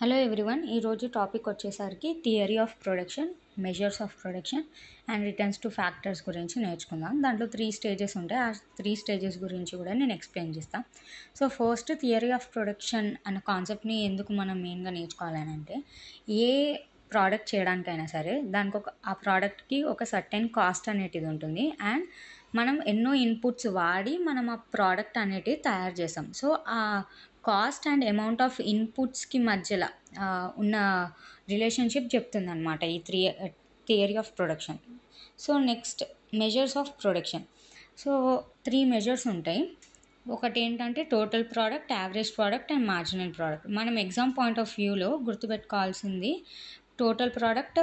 Hello everyone, ఈరోజు topic వచ్చేసరికి theory of production, measures of production and returns to factors గురించి నేర్చుకుందాం. దాంట్లో 3 స్టేజెస్ ఉంటాయి. ఆ 3 స్టేజెస్ గురించి కూడా నేను ఎక్స్ప్లెయిన్ చేస్తాను. So first theory of production అన్న కాన్సెప్ట్ని ఎందుకు మనం మెయిన్గా నేర్చుకోవాలని అంటే, ఏ ప్రోడక్ట్ చేయడానికైనా సరే దానికి ఆ ప్రోడక్ట్కి ఒక సర్టెన్ కాస్ట్ అనేటిది ఉంటుంది. అండ్ మనం ఎన్నో ఇన్పుట్స్ వాడి మనం ఆ ప్రోడక్ట్ అనేటివి తయారు చేస్తాం. సో ఆ కాస్ట్ అండ్ అమౌంట్ ఆఫ్ ఇన్పుట్స్కి మధ్యలో ఉన్న రిలేషన్షిప్ చెప్తుందనమాట ఈ theory of production. So next measures of production. So 3 measures ఉంటాయి. ఒకటి ఏంటంటే total product, average product and marginal product. మనం ఎగ్జామ్ పాయింట్ ఆఫ్ వ్యూలో గుర్తుపెట్టుకోవాల్సింది total product,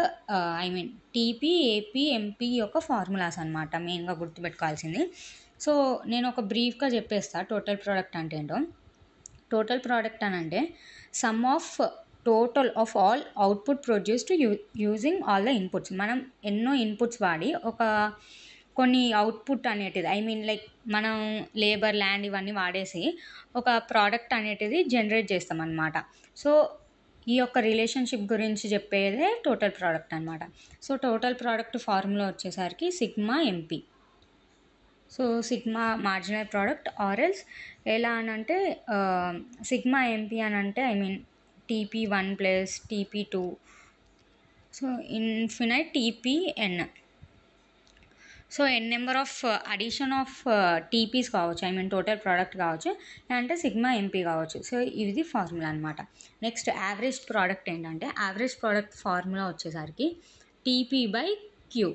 TP, AP, MP యొక్క ఫార్ములాస్ అనమాట మెయిన్గా గుర్తుపెట్టుకోవాల్సింది. సో నేను ఒక బ్రీఫ్గా చెప్పేస్తా టోటల్ ప్రోడక్ట్ అంటే ఏంటో. టోటల్ ప్రోడక్ట్ అని అంటే some of total of all output produced using all the inputs. మనం ఎన్నో ఇన్పుట్స్ వాడి కొన్ని అవుట్పుట్ అనేటిది లైక్ మనం లేబర్, ల్యాండ్ ఇవన్నీ వాడేసి ఒక ప్రోడక్ట్ అనేటిది జనరేట్ చేస్తాం అనమాట. సో ఈ యొక్క రిలేషన్షిప్ గురించి చెప్పేదే టోటల్ ప్రోడక్ట్ అనమాట. సో టోటల్ ప్రోడక్ట్ ఫార్ములా వచ్చేసరికి sigma MP. So sigma marginal product ఆర్ఎల్స్ ఎలా అని అంటే సిగ్మా ఎంపీ అని అంటే TP1 plus TP2, so infinite TPN. So N number of addition of TPs కావచ్చు, టోటల్ ప్రోడక్ట్ కావచ్చు, లేదంటే సిగ్మా ఎంపీ కావచ్చు. సో ఇది ఫార్ములా అనమాట. నెక్స్ట్ యావరేజ్ ప్రోడక్ట్ ఏంటంటే, యావరేజ్ ప్రోడక్ట్ ఫార్ములా వచ్చేసరికి TP బై క్యూ,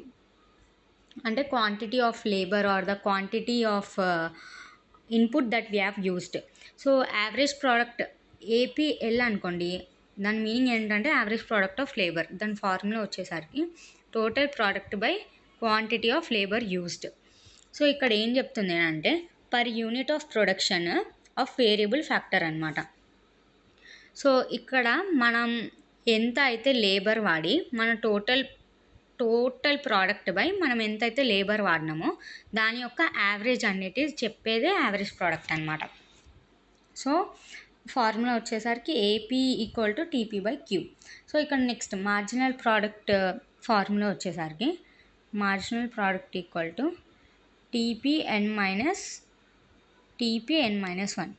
అంటే quantity of labour or the quantity of input that we have used. So average product APL అనుకోండి, దాని మీనింగ్ ఏంటంటే యావరేజ్ ప్రోడక్ట్ ఆఫ్ లేబర్. దాని formula వచ్చేసరికి total product by quantity of labour used. So ఇక్కడ ఏం చెప్తుంది అంటే per unit of production of variable factor అనమాట. సో ఇక్కడ మనం ఎంత అయితే లేబర్ వాడి మన టోటల్ ప్రోడక్ట్ బై మనం ఎంతైతే లేబర్ వాడినామో దాని యొక్క యావరేజ్ అనేది చెప్పేదే యావరేజ్ ప్రోడక్ట్ అనమాట. సో ఫార్ములా వచ్చేసరికి AP equal to TP by Q. So ఇక్కడ నెక్స్ట్ మార్జినల్ ప్రోడక్ట్ ఫార్ములా వచ్చేసరికి marginal product equal to TPN minus TPN minus 1.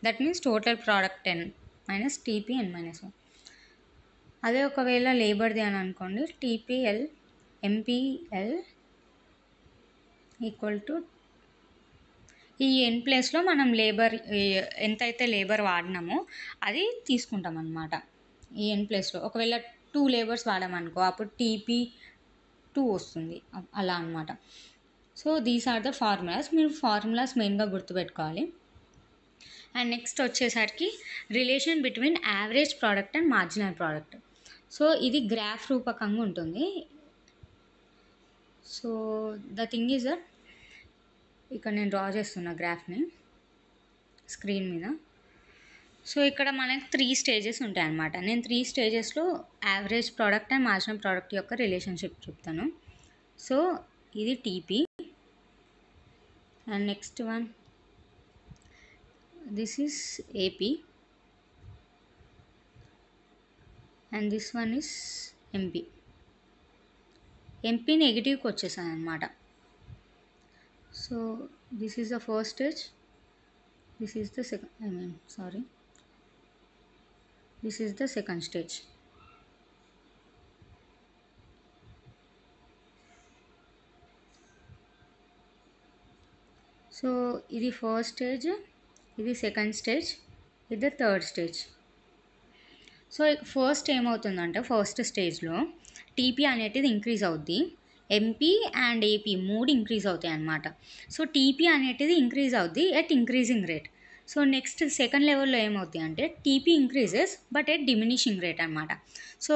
That means total product n minus TPN minus 1. అదే ఒకవేళ లేబర్ది అని అనుకోండి, TPL MPL equal to ఈ ఎన్ ప్లేస్లో మనం labour ఎంతైతే లేబర్ వాడినామో అది తీసుకుంటాం అనమాట. ఈ ఎన్ ప్లేస్లో ఒకవేళ 2 లేబర్స్ వాడామనుకో అప్పుడు TP2 వస్తుంది, అలా అనమాట. So these are the formulas. మీరు ఫార్ములాస్ మెయిన్గా గుర్తుపెట్టుకోవాలి. అండ్ నెక్స్ట్ వచ్చేసరికి relation between average product and marginal product. So ఇది గ్రాఫ్ రూపకంగా ఉంటుంది. So the thing is that ఇక్కడ నేను డ్రా చేస్తున్న గ్రాఫ్ని స్క్రీన్ మీద. సో ఇక్కడ మనకి 3 స్టేజెస్ ఉంటాయి అన్నమాట. నేను 3 స్టేజెస్లో average product and marginal product యొక్క రిలేషన్షిప్ చెప్తాను. సో ఇది TP and next one this is AP and this one is MP. MP నెగిటివ్కి వచ్చేసాను అనమాట. So this is the first stage, this is the this is the second stage. So ఇది first stage, ఇది second stage, ఇది third stage. So first ఏమవుతుందంటే first స్టేజ్లో TP అనేటిది increase అవుద్ది, ఎంపీ అండ్ ఏపీ 3 ఇంక్రీజ్ అవుతాయి అన్నమాట. సో టీపీ అనేటిది ఇంక్రీజ్ అవుద్ది at increasing rate. So next second లెవెల్లో ఏమవుతుంది అంటే TP increases but at diminishing rate అనమాట. సో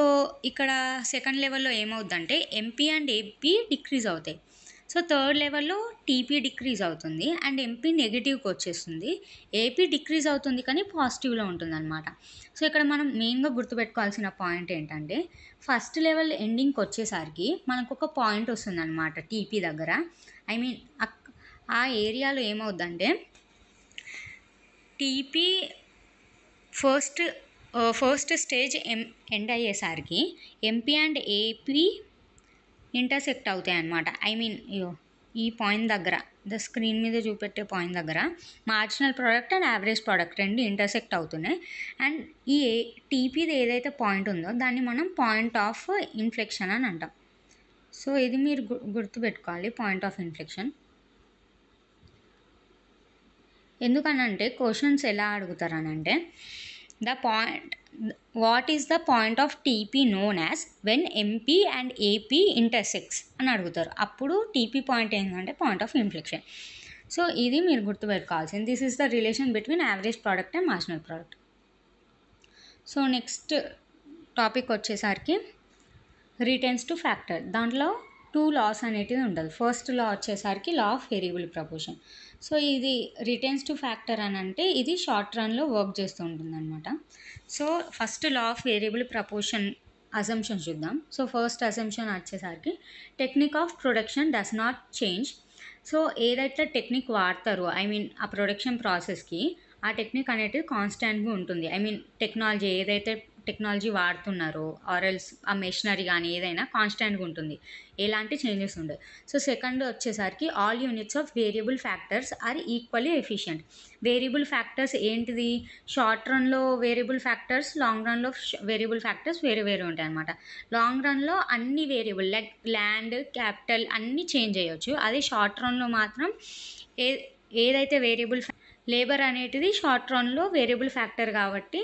ఇక్కడ సెకండ్ లెవెల్లో ఏమవుద్దంటే ఎంపీ అండ్ ఏపీ డిక్రీజ్ అవుతాయి. సో థర్డ్ లెవెల్లో టీపీ డిక్రీజ్ అవుతుంది అండ్ ఎంపీ నెగిటివ్కి వచ్చేస్తుంది, ఏపీ డిక్రీజ్ అవుతుంది కానీ పాజిటివ్లో ఉంటుంది అనమాట. సో ఇక్కడ మనం మెయిన్గా గుర్తుపెట్టుకోవాల్సిన పాయింట్ ఏంటంటే ఫస్ట్ లెవెల్ ఎండింగ్కి వచ్చేసరికి మనకు ఒక పాయింట్ వస్తుంది అనమాట టీపీ దగ్గర. ఆ ఏరియాలో ఏమవుద్దంటే TP first first stage end అయ్యేసరికి ఎంపీ అండ్ ఏపీ ఇంటర్సెక్ట్ అవుతాయి అన్నమాట. ఐ మీన్ ఈ పాయింట్ దగ్గర స్క్రీన్ మీద చూపెట్టే పాయింట్ దగ్గర marginal product and average product రెండు ఇంటర్సెక్ట్ అవుతున్నాయి. అండ్ ఈ టీపీది ఏదైతే పాయింట్ ఉందో దాన్ని మనం పాయింట్ ఆఫ్ ఇన్ఫ్లెక్షన్ అని అంటాం. సో ఇది మీరు గుర్తుపెట్టుకోవాలి, పాయింట్ ఆఫ్ ఇన్ఫ్లెక్షన్. ఎందుకనంటే క్వశ్చన్స్ ఎలా అడుగుతారనంటే what is the point of TP known as when MP and AP intersects అని అడుగుతారు. అప్పుడు టీపీ పాయింట్ ఏంటంటే పాయింట్ ఆఫ్ ఇన్ఫ్లెక్షన్. సో ఇది మీరు గుర్తుపెట్టుకోవాల్సింది. This is the relation between average product and marginal product. So next topic వచ్చేసరికి returns to factor. దాంట్లో 2 laws అనేటివి ఉంటుంది. ఫస్ట్ లా వచ్చేసరికి law of variable proportion. So ఇది రిటర్న్స్ టు ఫ్యాక్టర్ అని అంటే ఇది షార్ట్ రన్లో వర్క్ చేస్తూ ఉంటుంది అనమాట. So first law of variable proportion assumption చూద్దాం. సో ఫస్ట్ అజంప్షన్ వచ్చేసరికి technique of production does not change. So ఏదైతే టెక్నిక్ వాడతారో ఐ మీన్ ఆ ప్రొడక్షన్ ప్రాసెస్కి ఆ టెక్నిక్ అనేది కాన్స్టాంట్గా ఉంటుంది. ఐ మీన్ టెక్నాలజీ ఏదైతే టెక్నాలజీ వాడుతున్నారో ఆర్ఎల్స్ ఆ మెషినరీ కానీ ఏదైనా కాన్స్టాంట్గా ఉంటుంది, ఎలాంటి చేంజెస్ ఉండవు. సో సెకండ్ వచ్చేసరికి all units of variable factors are equally efficient. Variable factors ఏంటిది? షార్ట్ రన్లో వేరియబుల్ ఫ్యాక్టర్స్, లాంగ్ రన్లో వేరియబుల్ ఫ్యాక్టర్స్ వేరే వేరే ఉంటాయి అన్నమాట. లాంగ్ రన్లో అన్ని వేరియబుల్ లైక్ ల్యాండ్, క్యాపిటల్ అన్నీ చేంజ్ అయ్యొచ్చు. అదే షార్ట్ రన్లో మాత్రం ఏదైతే వేరియబుల్ లేబర్ అనేటిది షార్ట్ రన్లో వేరియబుల్ ఫ్యాక్టర్ కాబట్టి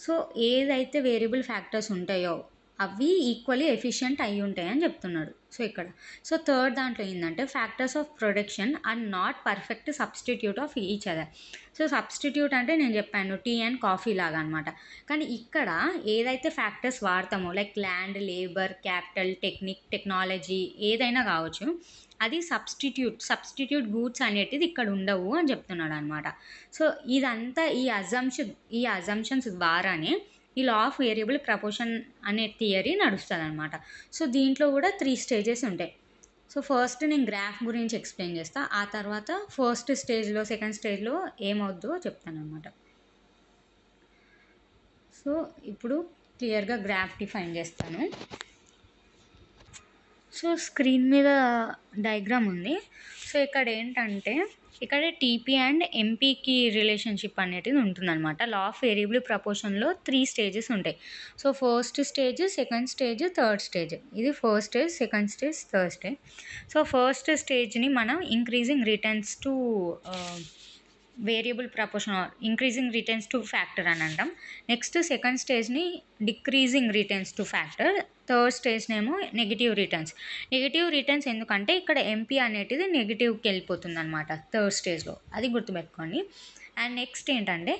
సో ఏదైతే వేరియబుల్ ఫ్యాక్టర్స్ ఉంటాయో అవి ఈక్వల్లీ ఎఫిషియంట్ అయి ఉంటాయి అని చెప్తున్నాడు. సో ఇక్కడ సో థర్డ్ దాంట్లో ఏంటంటే factors of production are not perfect substitute of each other. So substitute అంటే నేను చెప్పాను టీ అండ్ కాఫీ లాగా అనమాట. కానీ ఇక్కడ ఏదైతే ఫ్యాక్టర్స్ వాడతామో like land, labour, capital, technology ఏదైనా కావచ్చు, అది సబ్స్టిట్యూట్ గూడ్స్ అనేటిది ఇక్కడ ఉండవు అని చెప్తున్నాడు అనమాట. సో ఇదంతా ఈ అజంప్షన్స్ ద్వారానే ఈ లా ఆఫ్ వేరియబుల్ ప్రపోర్షన్ అనే థియరీ నడుస్తుంది అనమాట. సో దీంట్లో కూడా 3 స్టేజెస్ ఉంటాయి. సో ఫస్ట్ నేను గ్రాఫ్ గురించి ఎక్స్ప్లెయిన్ చేస్తాను, ఆ తర్వాత ఫస్ట్ స్టేజ్లో సెకండ్ స్టేజ్లో ఏమవుద్దో చెప్తాను అనమాట. సో ఇప్పుడు క్లియర్గా గ్రాఫ్ డిఫైన్ చేస్తాను. సో స్క్రీన్ మీద డయాగ్రామ్ ఉంది. సో ఇక్కడ ఏంటంటే ఇక్కడ టీపీ అండ్ ఎంపీకి రిలేషన్షిప్ అనేది ఉంటుందన్నమాట. లా ఆఫ్ వేరియబుల్ ప్రపోర్షన్లో 3 స్టేజెస్ ఉంటాయి. So first stage, second stage, third stage. ఇది first stage, second stage, third stage. So first స్టేజ్ని మనం increasing returns to variable proportion increasing returns to factor అని అంటాం. నెక్స్ట్ సెకండ్ స్టేజ్ని decreasing returns to factor. Third స్టేజ్నేమో negative returns ఎందుకంటే ఇక్కడ MP అనేది నెగిటివ్కి వెళ్ళిపోతుంది అనమాట థర్డ్ స్టేజ్లో, అది గుర్తుపెట్టుకోండి. అండ్ నెక్స్ట్ ఏంటంటే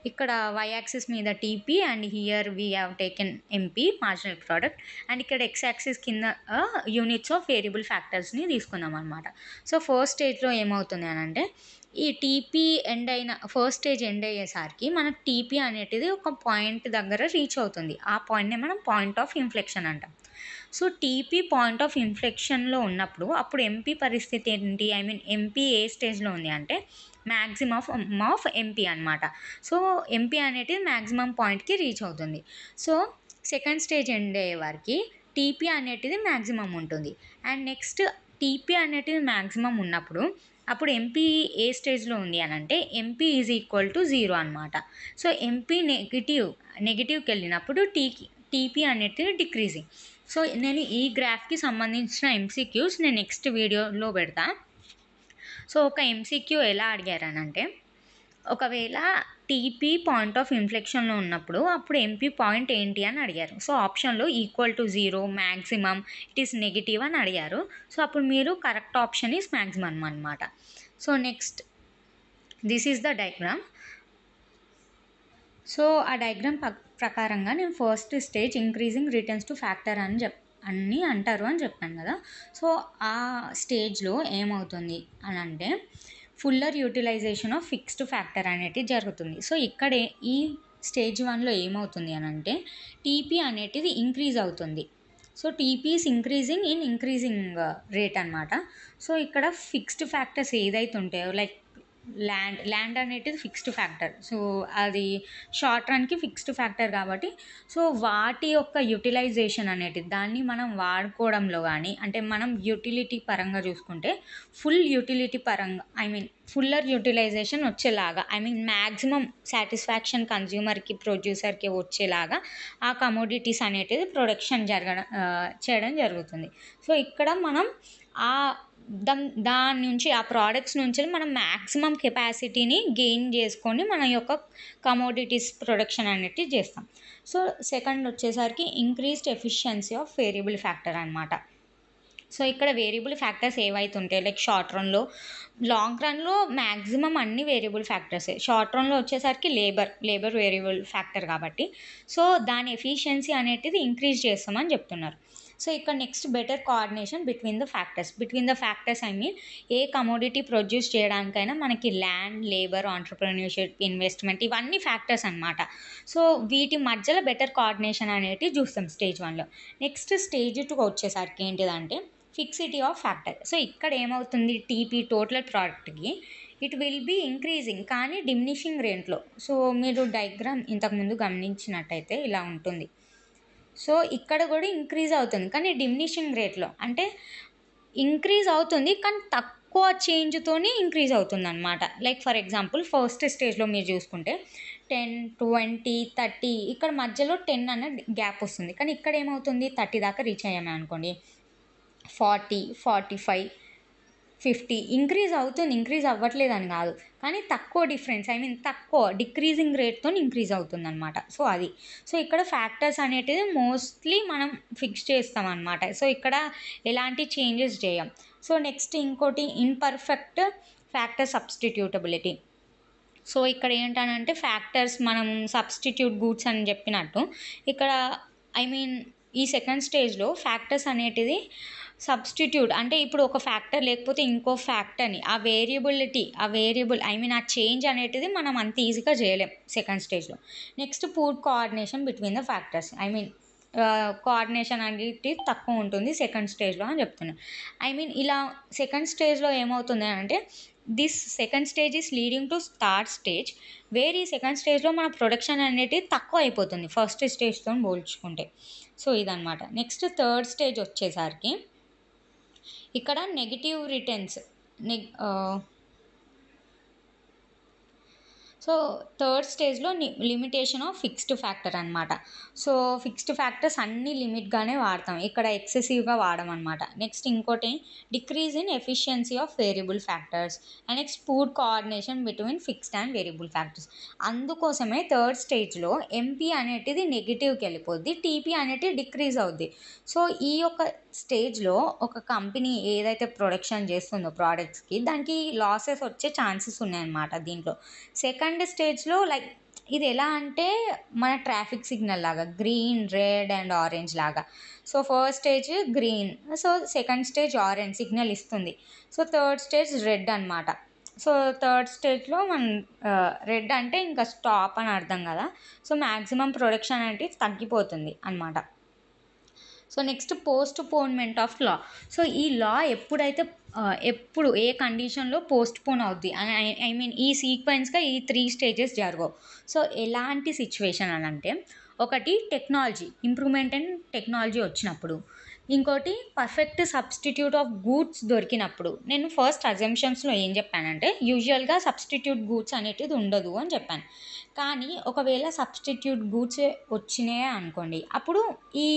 ఇక్కడ వై యాక్సిస్ మీద TP and here we have taken MP marginal product and ఇక్కడ ఎక్స్ యాక్సిస్ కింద యూనిట్స్ ఆఫ్ వేరియబుల్ ఫ్యాక్టర్స్ని తీసుకుందాం అనమాట. సో ఫస్ట్ స్టేజ్లో ఏమవుతుంది అని అంటే ఈ టీపీ ఫస్ట్ స్టేజ్ ఎండ్ అయ్యేసరికి మనకు టీపీ అనేది ఒక పాయింట్ దగ్గర రీచ్ అవుతుంది. ఆ పాయింట్ని మనం పాయింట్ ఆఫ్ ఇన్ఫ్లెక్షన్ అంటాం. సో టీపీ పాయింట్ ఆఫ్ ఇన్ఫ్లెక్షన్లో ఉన్నప్పుడు అప్పుడు ఎంపీ పరిస్థితి ఏంటి? ఐ మీన్ ఎంపీ ఏ స్టేజ్లో ఉంది అంటే మ్యాక్సిమం ఆఫ్ ఎంపీ అనమాట. సో ఎంపీ అనేది మ్యాక్సిమం పాయింట్కి రీచ్ అవుతుంది. సో సెకండ్ స్టేజ్ ఎండ్ అయ్యే వారికి టీపీ అనేటిది మ్యాక్సిమం ఉంటుంది. అండ్ నెక్స్ట్ టీపీ అనేటిది మ్యాక్సిమం ఉన్నప్పుడు అప్పుడు ఎంపీ ఏ స్టేజ్లో ఉంది అని అంటే ఎంపీ ఈజ్ ఈక్వల్ టు 0 అనమాట. సో ఎంపీ నెగిటివ్కి వెళ్ళినప్పుడు టీపీ అనేది డిక్రీజింగ్. సో నేను ఈ గ్రాఫ్కి సంబంధించిన ఎంసీక్యూస్ నేను నెక్స్ట్ వీడియోలో పెడతా. సో ఒక ఎంసీక్యూ ఎలా అడిగారనంటే ఒకవేళ టీపీ పాయింట్ ఆఫ్ ఇన్ఫ్లెక్షన్లో ఉన్నప్పుడు అప్పుడు ఎంపీ పాయింట్ ఏంటి అని అడిగారు. సో ఆప్షన్లో equal to 0, maximum, it is negative అని అడిగారు. సో అప్పుడు మీరు కరెక్ట్ ఆప్షన్ ఈస్ మ్యాక్సిమం అనమాట. So next this is the diagram. So ఆ డయాగ్రామ్ ప్రకారంగా నేను first stage increasing returns to factor అని అంటారు అని చెప్పాను కదా. సో ఆ స్టేజ్లో ఏమవుతుంది అని అంటే fuller utilization of fixed factor అనేది జరుగుతుంది. సో ఇక్కడ ఈ స్టేజ్ 1లో ఏమవుతుంది అని అంటే టీపీ అనేటిది ఇంక్రీజ్ అవుతుంది. So TP is increasing rate అనమాట. సో ఇక్కడ ఫిక్స్డ్ ఫ్యాక్టర్స్ ఏదైతే ఉంటాయో లైక్ ల్యాండ్ అనేటిది ఫిక్స్డ్ ఫ్యాక్టర్. సో అది షార్ట్ రన్‌కి ఫిక్స్డ్ ఫ్యాక్టర్ కాబట్టి, సో వాటి యొక్క యుటిలైజేషన్ అనేటిది దాన్ని మనం వాడుకోవడంలో గానీ, అంటే మనం యుటిలిటీ పరంగా చూసుకుంటే, ఫుల్ యుటిలిటీ పరంగా ఫుల్లర్ యుటిలైజేషన్ వచ్చేలాగా, మ్యాక్సిమం సాటిస్ఫాక్షన్ కన్జ్యూమర్‌కి, ప్రొడ్యూసర్‌కి వచ్చేలాగా ఆ కమోడిటీస్ అనేటిది ప్రొడక్షన్ చేయడం జరుగుతుంది. సో ఇక్కడ మనం ఆహ్, దాని నుంచి ఆ ప్రొడక్ట్స్ నుంచి మనం మ్యాక్సిమం కెపాసిటీని గెయిన్ చేసుకొని మన యొక్క కమోడిటీస్ ప్రొడక్షన్ అనేటివి చేస్తాం. సో సెకండ్ వచ్చేసరికి increased efficiency of variable factor అనమాట. సో ఇక్కడ వేరియబుల్ ఫ్యాక్టర్స్ ఏవైతే ఉంటాయో లైక్ షార్ట్ రన్‌లో, లాంగ్ రన్‌లో మ్యాక్సిమం అన్ని వేరియబుల్ ఫ్యాక్టర్సే. షార్ట్ రన్‌లో వచ్చేసరికి లేబర్ వేరియబుల్ ఫ్యాక్టర్ కాబట్టి, సో దాని ఎఫిషియన్సీ అనేటిది ఇంక్రీజ్ చేస్తామని చెప్తున్నారు. సో ఇక్కడ next better coordination between the factors ఏ కమోడిటీ ప్రొడ్యూస్ చేయడానికైనా మనకి ల్యాండ్, లేబర్, ఆంట్రప్రెన్యూర్‌షిప్, ఇన్వెస్ట్‌మెంట్ ఇవన్నీ ఫ్యాక్టర్స్ అనమాట. సో వీటి మధ్యలో బెటర్ కోఆర్డినేషన్ అనేటివి చూస్తాం స్టేజ్ 1లో. నెక్స్ట్ స్టేజ్ 2 వచ్చేసరికి ఏంటిదంటే ఫిక్సిటీ ఆఫ్ ఫ్యాక్టర్. సో ఇక్కడ ఏమవుతుంది, టీపీ టోటల్ ప్రోడక్ట్‌కి ఇట్ విల్ బీ ఇంక్రీజింగ్ కానీ డిమినిషింగ్ రేట్లో. సో మీరు డయాగ్రామ్ ఇంతకుముందు గమనించినట్టయితే ఇలా ఉంటుంది. సో ఇక్కడ కూడా ఇంక్రీజ్ అవుతుంది కానీ డిమినిషింగ్ రేట్లో, అంటే ఇంక్రీజ్ అవుతుంది కానీ తక్కువ చేంజ్‌తోని ఇంక్రీజ్ అవుతుందనమాట. లైక్ ఫర్ ఎగ్జాంపుల్ ఫస్ట్ స్టేజ్‌లో మీరు చూసుకుంటే 10, 20, 30 ఇక్కడ మధ్యలో 10 అన్న గ్యాప్ వస్తుంది. కానీ ఇక్కడ ఏమవుతుంది 30 దాకా రీచ్ అయ్యామనుకోండి, 40, 45, 50 ఇంక్రీజ్ అవ్వట్లేదని కాదు. కానీ తక్కువ డిఫరెన్స్ తక్కువ డిక్రీజింగ్ రేట్‌తోని ఇంక్రీజ్ అవుతుందనమాట. సో అది. సో ఇక్కడ ఫ్యాక్టర్స్ అనేటిది మోస్ట్‌లీ మనం ఫిక్స్ చేస్తామనమాట. సో ఇక్కడ ఎలాంటి చేంజెస్ చేయం. సో నెక్స్ట్ ఇంకోటి ఇంపర్ఫెక్ట్ ఫ్యాక్టర్ సబ్స్టిట్యూటబిలిటీ. సో ఇక్కడ ఏంటనంటే ఫ్యాక్టర్స్ మనం సబ్స్టిట్యూట్ గూడ్స్ అని చెప్పినట్టు ఇక్కడ ఈ సెకండ్ స్టేజ్‌లో ఫ్యాక్టర్స్ అనేటిది సబ్స్టిట్యూట్, అంటే ఇప్పుడు ఒక ఫ్యాక్టర్ లేకపోతే ఇంకో ఫ్యాక్టర్ని ఆ వేరియబుల్ ఆ చేంజ్ అనేటిది మనం అంత ఈజీగా చేయలేం సెకండ్ స్టేజ్‌లో. Next poor coordination between the factors. Coordination అనేది తక్కువ ఉంటుంది సెకండ్ స్టేజ్‌లో అని చెప్తున్నాను. ఇలా సెకండ్ స్టేజ్‌లో ఏమవుతుంది అంటే this second stage is leading to third stage, where ఈ సెకండ్ స్టేజ్‌లో మన ప్రొడక్షన్ అనేది తక్కువ అయిపోతుంది ఫస్ట్ స్టేజ్‌తో పోల్చుకుంటే. సో ఇదనమాట. నెక్స్ట్ థర్డ్ స్టేజ్ వచ్చేసరికి ఇక్కడ నెగటివ్ రిటర్న్స్. సో థర్డ్ స్టేజ్‌లో లిమిటేషన్ ఆఫ్ ఫిక్స్డ్ ఫ్యాక్టర్ అనమాట. సో ఫిక్స్డ్ ఫ్యాక్టర్స్ అన్నీ లిమిట్‌గానే వాడతాం. ఇక్కడ ఎక్సెసివ్‌గా వాడమనమాట. నెక్స్ట్ ఇంకోటి decrease in efficiency of variable factors and next poor coordination between fixed and variable factors. అందుకోసమే థర్డ్ స్టేజ్‌లో ఎంపీ అనేటిది నెగిటివ్‌కి వెళ్ళిపోద్ది, టీపీ అనేటిది డిక్రీజ్ అవుద్ది. సో ఈ యొక్క స్టేజ్‌లో ఒక కంపెనీ ఏదైతే ప్రొడక్షన్ చేస్తుందో ప్రోడక్ట్స్‌కి దానికి లాసెస్ వచ్చే ఛాన్సెస్ ఉన్నాయన్నమాట దీంట్లో. సెకండ్ స్టేజ్‌లో లైక్ ఇది ఎలా అంటే మన ట్రాఫిక్ సిగ్నల్ లాగా గ్రీన్, రెడ్ అండ్ ఆరెంజ్ లాగా. So first stage green, so second stage orange signal ఇస్తుంది. సో థర్డ్ స్టేజ్ రెడ్ అనమాట. సో థర్డ్ స్టేజ్‌లో రెడ్ అంటే ఇంకా స్టాప్ అని అర్థం కదా. సో మ్యాక్సిమం ప్రొడక్షన్ అంటే తగ్గిపోతుంది అనమాట. So next postponement of law. So ఈ లా ఎప్పుడు ఏ కండిషన్‌లో పోస్ట్‌పోన్ అవుద్ది ఈ సీక్వెన్స్‌గా ఈ 3 స్టేజెస్ జరగవు. సో ఎలాంటి సిచ్యువేషన్ అనంటే, ఒకటి ఇంప్రూవ్‌మెంట్ ఇన్ టెక్నాలజీ వచ్చినప్పుడు, ఇంకోటి పర్ఫెక్ట్ సబ్స్టిట్యూట్ ఆఫ్ గూడ్స్ దొరికినప్పుడు. నేను ఫస్ట్ అజంప్షన్స్‌లో ఏం చెప్పానంటే యూజువల్‌గా సబ్స్టిట్యూట్ గూడ్స్ అనేటిది ఉండదు అని చెప్పాను. కానీ ఒకవేళ సబ్స్టిట్యూట్ గూడ్స్ వచ్చినాయే అనుకోండి, అప్పుడు ఈ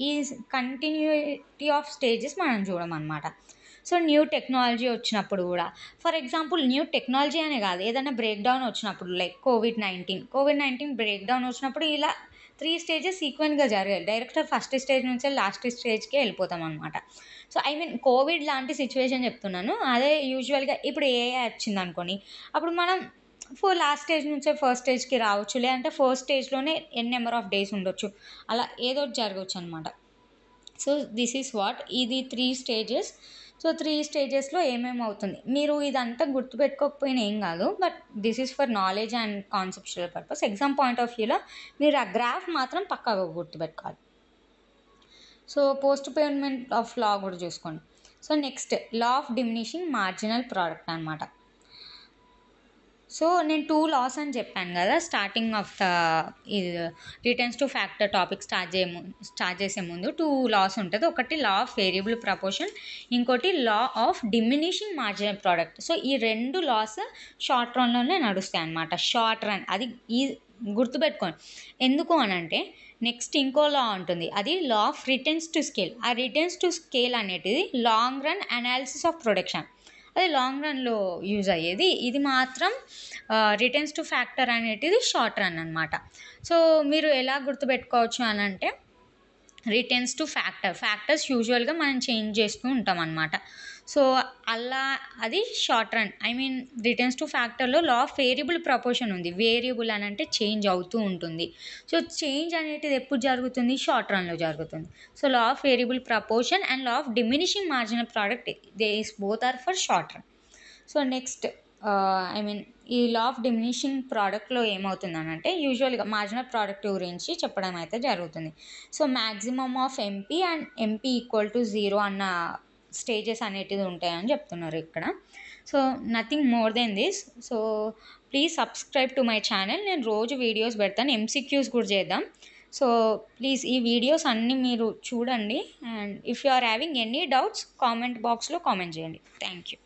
ఈ కంటిన్యూటీ ఆఫ్ స్టేజెస్ మనం చూడమన్నమాట. సో న్యూ టెక్నాలజీ వచ్చినప్పుడు కూడా, ఫర్ ఎగ్జాంపుల్ న్యూ టెక్నాలజీ అనే కాదు, ఏదైనా బ్రేక్ డౌన్ వచ్చినప్పుడు లైక్ కోవిడ్-19 బ్రేక్ డౌన్ వచ్చినప్పుడు ఇలా 3 స్టేజెస్ సీక్వెంట్‌గా జరగాలి. డైరెక్ట్ ఫస్ట్ స్టేజ్ నుంచే లాస్ట్ స్టేజ్‌కే వెళ్ళిపోతాం అనమాట. సో కోవిడ్ లాంటి సిచ్యువేషన్ చెప్తున్నాను. అదే యూజువల్‌గా ఇప్పుడు ఏఐ వచ్చిందనుకోండి, అప్పుడు మనం లాస్ట్ స్టేజ్ నుంచే ఫస్ట్ స్టేజ్‌కి రావచ్చు. లేదంటే ఫస్ట్ స్టేజ్‌లోనే నెంబర్ ఆఫ్ డేస్ ఉండొచ్చు. అలా ఏదో ఒకటి జరగవచ్చు అనమాట. సో దిస్ ఈస్ వాట్ ఇది 3 స్టేజెస్. సో 3 స్టేజెస్‌లో ఏమేమి అవుతుంది, మీరు ఇదంతా గుర్తుపెట్టుకోకపోయినా ఏం కాదు, but this is for knowledge and conceptual purpose. Exam point of వ్యూలో మీరు ఆ గ్రాఫ్ మాత్రం పక్కాగా గుర్తుపెట్టుకోవాలి. సో పోస్ట్‌పోన్‌మెంట్ ఆఫ్ లా కూడా చూసుకోండి. So next law of diminishing marginal product అనమాట. సో నేను 2 లాస్ అని చెప్పాను కదా starting of the returns to factor topic start చేసే ముందు 2 లాస్ ఉంటుంది. ఒకటి లా ఆఫ్ వేరియబుల్ ప్రపోర్షన్, ఇంకోటి లా of diminishing marginal product. So ఈ 2 లాస్ షార్ట్ రన్లోనే నడుస్తాయి అన్నమాట. షార్ట్ రన్ అది ఈ గుర్తుపెట్టుకోండి. ఎందుకు అనంటే నెక్స్ట్ ఇంకో లా ఉంటుంది, అది law of returns to scale. ఆ రిటర్న్స్ టు స్కేల్ అనేటిది long run analysis of production, అది లాంగ్ రన్లో యూజ్ అయ్యేది. ఇది మాత్రం రిటర్న్స్ టు ఫ్యాక్టర్ అనేటిది షార్ట్ రన్ అనమాట. సో మీరు ఎలా గుర్తుపెట్టుకోవచ్చు అని అంటే రిటర్న్స్ టు ఫ్యాక్టర్స్ యూజువల్గా మనం చేంజ్ చేస్తూ ఉంటాం అనమాట. సో అలా అది short run. I mean returns to ఫ్యాక్టర్లో లా ఆఫ్ వేరియబుల్ ప్రపోర్షన్ ఉంది. వేరియబుల్ అని అంటే చేంజ్ అవుతూ ఉంటుంది. సో చేంజ్ అనేటిది ఎప్పుడు జరుగుతుంది? షార్ట్ రన్లో జరుగుతుంది. So law of variable proportion and law of diminishing marginal product, these both are for short run. So next I mean ఈ లా ఆఫ్ డిమినిషింగ్ ప్రోడక్ట్లో ఏమవుతుందనంటే యూజువల్గా మార్జినల్ ప్రోడక్ట్ గురించి చెప్పడం అయితే జరుగుతుంది. So maximum of MP and MP equal to 0 అన్న stages అనేటివి ఉంటాయని చెప్తున్నారు ఇక్కడ. So nothing more than this. So please subscribe to my channel. నేను రోజు వీడియోస్ పెడతాను, ఎంసీక్యూస్ కూడా చేద్దాం. సో ప్లీజ్ ఈ వీడియోస్ అన్నీ మీరు చూడండి. And if you are having any doubts comment బాక్స్లో కామెంట్ చేయండి. Thank you.